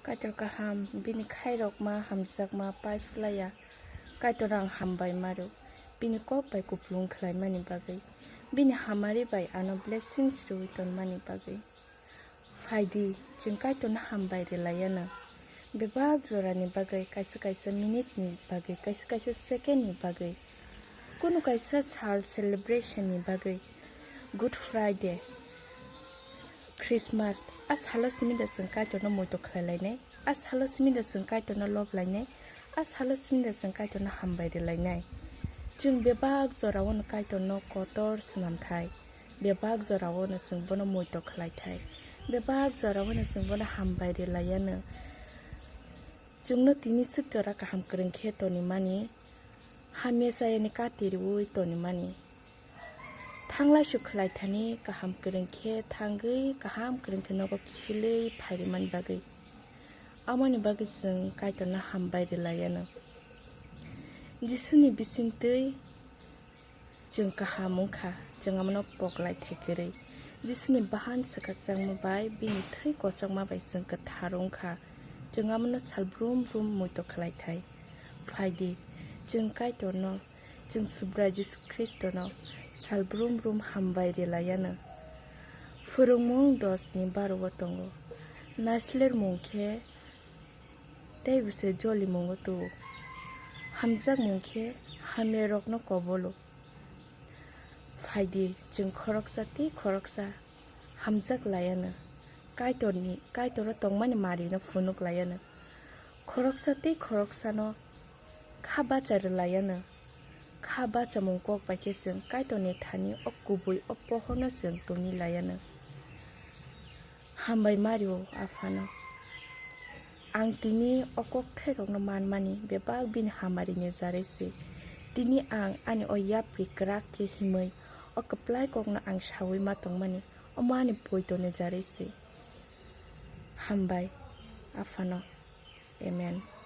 Kaitor kaham bini khairokma hamjakma pai phiya kaitor ang hambai maru bini kok bai kuplung khlaimani bagui bini hamari bai ano blessings rui tonmani bagui faidi jeng kaitor na hambai relayana bebak jorani bagui kaisa minute ni bagui kaisa second ni bagui kuno kaisa sal celebration ni bagui Good Friday Christmas ashalo simida jeng kaitor na moito khlailai ashalo simida jeng kaitor na love lainai ashalo simida jeng kaitor na hambai relainai jeng bebak jorawono kaitor no kotor swnamthai bebak jorawono jeng bono moito khlaithai bebak jorawono jeng bono hambai relayano jengno tini sik jora kaham kwrwng khe tonimani hamya chayani katiriwui tonimani thanglai su khlaithani kaham kwrwng khe thangui kaham kwrwng khe nogo kifilui phairimani bagui amani bagui jeng kaitor na hambai relayano jisuni bisingtui jeng kaham wngkha jeng amano poklai thaikwrui jisuni bahan swkakjakma bai bini thui kochokma bai jeng kwthar wngkha jeng amano sal brum brum moito khlaithai faidi jeng kaitor no jeng subra Jesu Kristo no sal brum brum hambai relayano phwrwngmung 10 ni 12 o tongo Naislerma khe tei bwse jolimungno tuo hamjakma khe hamyarokno kobolo faidi jeng khoroksa tei khoroksa hamjaklayano kaitoro tongmani mari no phunuklayano khoroksa tei khoroksa no kha bacha relayano kha bacha mung kok bai khe jeng kaitor ni thani o kubui o pohor no jeng tonilayano hambai mario afano ang tini o kok thairokno manmani bebak bini hamari ni jarisi tini ang ani o yapri krak khe himui o kwplai kokno ang saui ma tongmani o mani poitoni jarisi hambai afano amen.